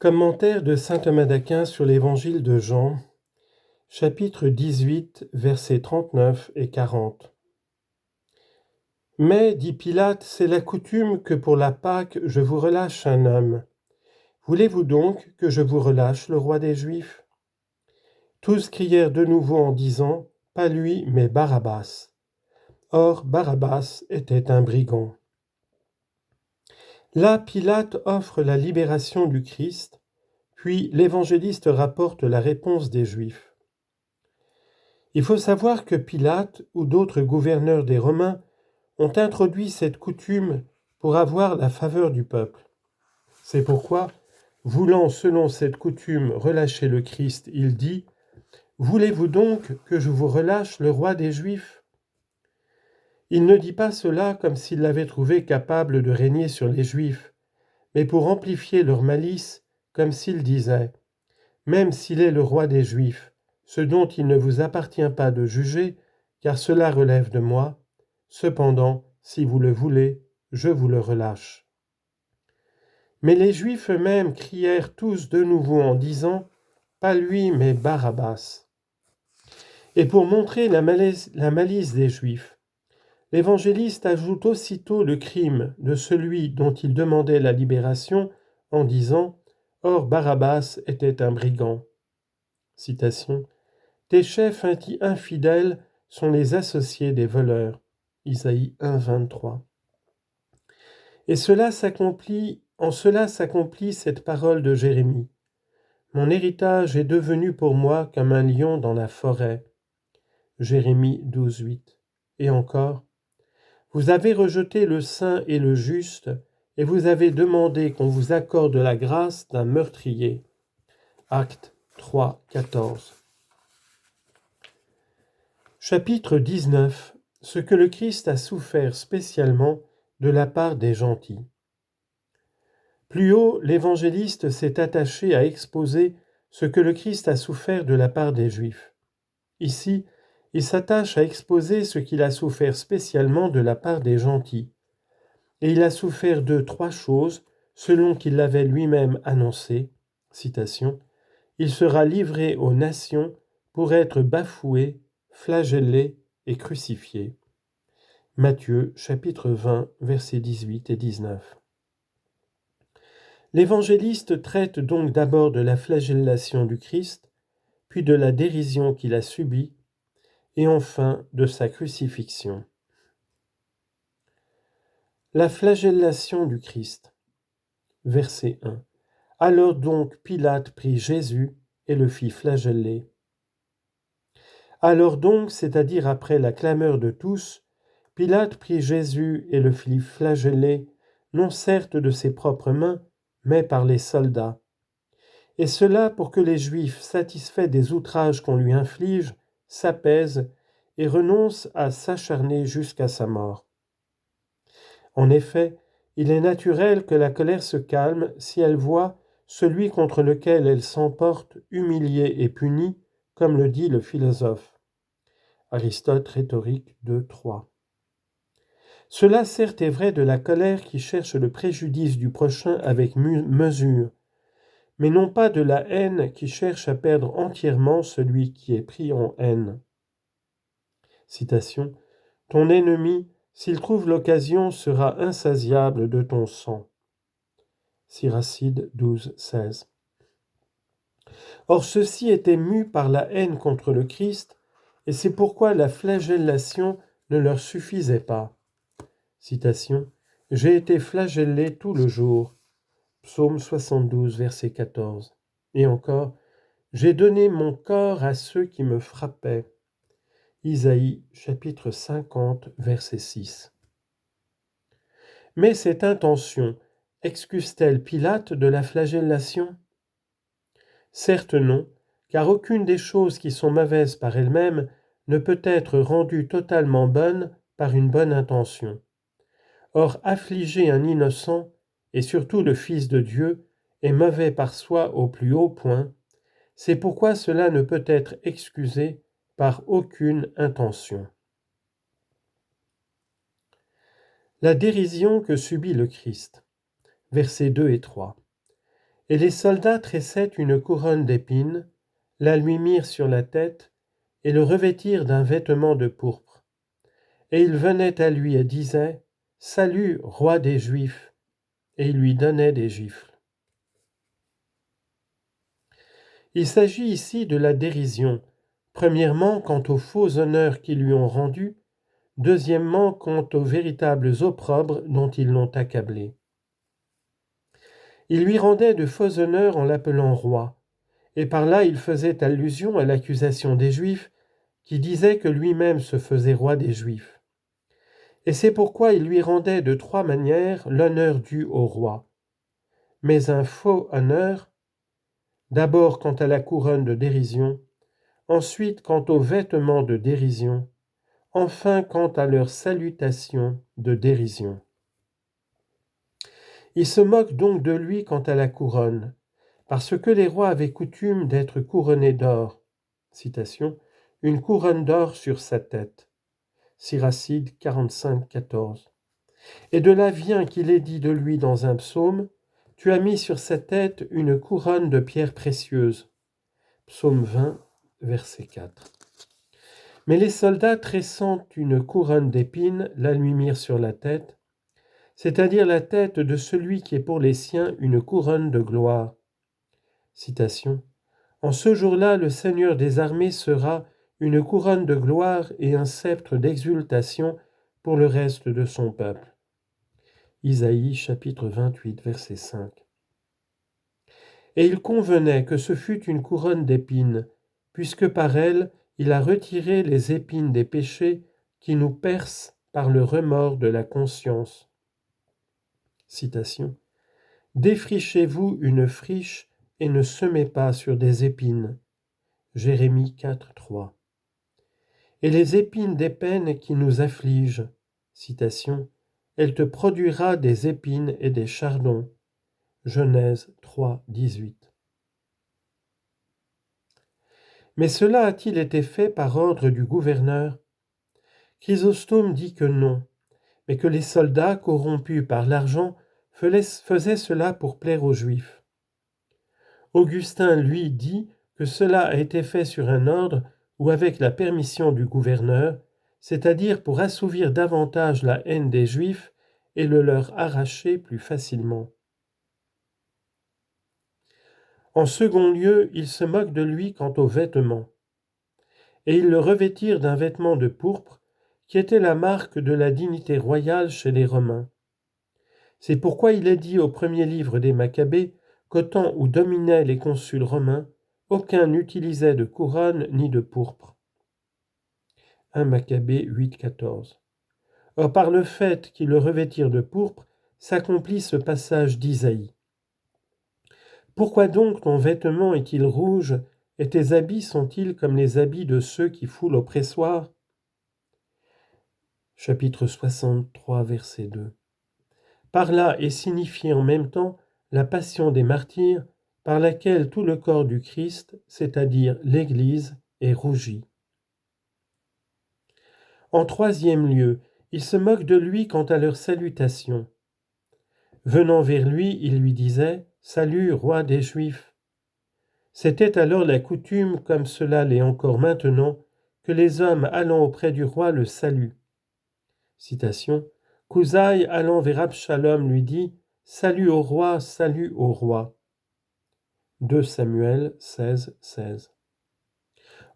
Commentaire de saint Thomas d'Aquin sur l'Évangile de Jean, chapitre 18, versets 39 et 40. Mais, dit Pilate, c'est la coutume que pour la Pâque je vous relâche un homme. Voulez-vous donc que je vous relâche le roi des Juifs ? Tous crièrent de nouveau en disant, pas lui, mais Barabbas. Or, Barabbas était un brigand. Là, Pilate offre la libération du Christ, puis l'évangéliste rapporte la réponse des Juifs. Il faut savoir que Pilate ou d'autres gouverneurs des Romains ont introduit cette coutume pour avoir la faveur du peuple. C'est pourquoi, voulant selon cette coutume relâcher le Christ, il dit « Voulez-vous donc que je vous relâche le roi des Juifs ?» Il ne dit pas cela comme s'il l'avait trouvé capable de régner sur les Juifs, mais pour amplifier leur malice, comme s'il disait « Même s'il est le roi des Juifs, ce dont il ne vous appartient pas de juger, car cela relève de moi, cependant, si vous le voulez, je vous le relâche. » Mais les Juifs eux-mêmes crièrent tous de nouveau en disant « Pas lui, mais Barabbas ». Et pour montrer la malice des Juifs, l'évangéliste ajoute aussitôt le crime de celui dont il demandait la libération en disant « Or Barabbas était un brigand ». Citation. « Tes chefs infidèles sont les associés des voleurs. » Isaïe 1, 23. Et en cela s'accomplit cette parole de Jérémie. « Mon héritage est devenu pour moi comme un lion dans la forêt. » Jérémie 12, 8. Et encore, « Vous avez rejeté le saint et le juste, et vous avez demandé qu'on vous accorde la grâce d'un meurtrier. » Actes 3, 14. Chapitre 19. Ce que le Christ a souffert spécialement de la part des gentils. Plus haut, l'évangéliste s'est attaché à exposer ce que le Christ a souffert de la part des Juifs. Ici, il s'attache à exposer ce qu'il a souffert spécialement de la part des gentils. Et il a souffert de 3 choses, selon qu'il l'avait lui-même annoncé. Citation. « Il sera livré aux nations pour être bafoué, flagellé et crucifié. » Matthieu, chapitre 20, versets 18 et 19. L'évangéliste traite donc d'abord de la flagellation du Christ, puis de la dérision qu'il a subie, et enfin de sa crucifixion. La flagellation du Christ. Verset 1. Alors donc Pilate prit Jésus et le fit flageller. Alors donc, c'est-à-dire après la clameur de tous, Pilate prit Jésus et le fit flageller, non certes de ses propres mains, mais par les soldats. Et cela pour que les Juifs, satisfaits des outrages qu'on lui inflige, s'apaisent et renoncent à s'acharner jusqu'à sa mort. En effet, il est naturel que la colère se calme si elle voit celui contre lequel elle s'emporte humilié et puni, comme le dit le philosophe. Aristote, Rhétorique 2, 3. Cela certes est vrai de la colère qui cherche le préjudice du prochain avec mesure, mais non pas de la haine qui cherche à perdre entièrement celui qui est pris en haine. Citation. « Ton ennemi, s'il trouve l'occasion, sera insatiable de ton sang. » Siracide 12, 16. Or ceux-ci étaient mus par la haine contre le Christ, et c'est pourquoi la flagellation ne leur suffisait pas. Citation. « J'ai été flagellé tout le jour. » Psaume 72, verset 14. Et encore, « J'ai donné mon corps à ceux qui me frappaient. » Isaïe, chapitre 50, verset 6. Mais cette intention excuse-t-elle Pilate de la flagellation ? Certes non, car aucune des choses qui sont mauvaises par elles-mêmes ne peut être rendue totalement bonne par une bonne intention. Or, affliger un innocent, et surtout le Fils de Dieu, est mauvais par soi au plus haut point. C'est pourquoi cela ne peut être excusé par aucune intention. La dérision que subit le Christ. Versets 2 et 3. Et les soldats tressaient une couronne d'épines, la lui mirent sur la tête, et le revêtirent d'un vêtement de pourpre. Et ils venaient à lui et disaient, « Salut, roi des Juifs !» et ils lui donnaient des gifles. Il s'agit ici de la dérision, premièrement quant aux faux honneurs qu'ils lui ont rendus, deuxièmement quant aux véritables opprobres dont ils l'ont accablé. Il lui rendait de faux honneurs en l'appelant roi, et par là il faisait allusion à l'accusation des Juifs qui disaient que lui-même se faisait roi des Juifs. Et c'est pourquoi il lui rendait de trois manières l'honneur dû au roi. Mais un faux honneur, d'abord quant à la couronne de dérision, ensuite quant aux vêtements de dérision, enfin quant à leur salutation de dérision. Il se moque donc de lui quant à la couronne, parce que les rois avaient coutume d'être couronnés d'or. Citation, une couronne d'or sur sa tête. Siracide 45, 14. Et de là vient qu'il est dit de lui dans un psaume, « Tu as mis sur sa tête une couronne de pierres précieuses. » Psaume 20, verset 4. Mais les soldats tressant une couronne d'épines la lui mirent sur la tête, c'est-à-dire la tête de celui qui est pour les siens une couronne de gloire. Citation. En ce jour-là, le Seigneur des armées sera une couronne de gloire et un sceptre d'exultation pour le reste de son peuple. Isaïe chapitre 28, verset 5. Et il convenait que ce fût une couronne d'épines, puisque par elle il a retiré les épines des péchés qui nous percent par le remords de la conscience. Citation. Défrichez-vous une friche et ne semez pas sur des épines. Jérémie 4, 3. Et les épines des peines qui nous affligent. Citation. Elle te produira des épines et des chardons. Genèse 3, 18. Mais cela a-t-il été fait par ordre du gouverneur? Chrysostome dit que non, mais que les soldats, corrompus par l'argent, faisaient cela pour plaire aux Juifs. Augustin, lui, dit que cela a été fait sur un ordre ou avec la permission du gouverneur, c'est-à-dire pour assouvir davantage la haine des Juifs et le leur arracher plus facilement. En second lieu, ils se moquent de lui quant aux vêtements. Et ils le revêtirent d'un vêtement de pourpre, qui était la marque de la dignité royale chez les Romains. C'est pourquoi il est dit au premier livre des Maccabées qu'au temps où dominaient les consuls romains, aucun n'utilisait de couronne ni de pourpre. 1 Maccabées 8, 14. Or par le fait qu'ils le revêtirent de pourpre, s'accomplit ce passage d'Isaïe. Pourquoi donc ton vêtement est-il rouge, et tes habits sont-ils comme les habits de ceux qui foulent au pressoir? Chapitre 63, verset 2. Par là est signifiée en même temps la passion des martyrs, par laquelle tout le corps du Christ, c'est-à-dire l'Église, est rougi. En troisième lieu, ils se moquent de lui quant à leur salutation. Venant vers lui, ils lui disaient « Salut, roi des Juifs !» C'était alors la coutume, comme cela l'est encore maintenant, que les hommes allant auprès du roi le saluent. Citation. Cousaï allant vers Absalom lui dit « Salut au roi, salut au roi !» 2 Samuel 16, 16.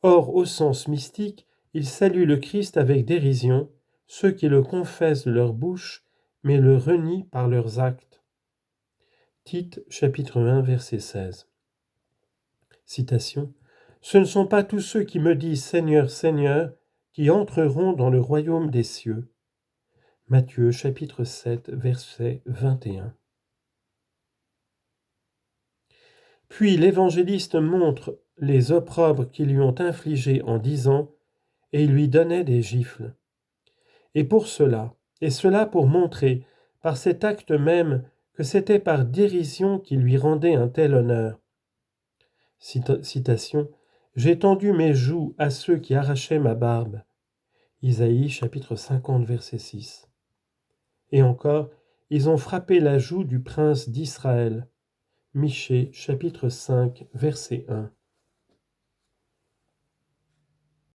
Or, au sens mystique, ils saluent le Christ avec dérision, ceux qui le confessent de leur bouche, mais le renient par leurs actes. Tite, chapitre 1, verset 16. Citation. Ce ne sont pas tous ceux qui me disent Seigneur, Seigneur, qui entreront dans le royaume des cieux. Matthieu, chapitre 7, verset 21. Puis l'évangéliste montre les opprobres qu'ils lui ont infligés en disant « Et il lui donnait des gifles ». Et pour cela, pour montrer, par cet acte même, que c'était par dérision qu'il lui rendait un tel honneur. Citation. « J'ai tendu mes joues à ceux qui arrachaient ma barbe. » Isaïe, chapitre 50, verset 6. Et encore, ils ont frappé la joue du prince d'Israël. Michée chapitre 5 verset 1.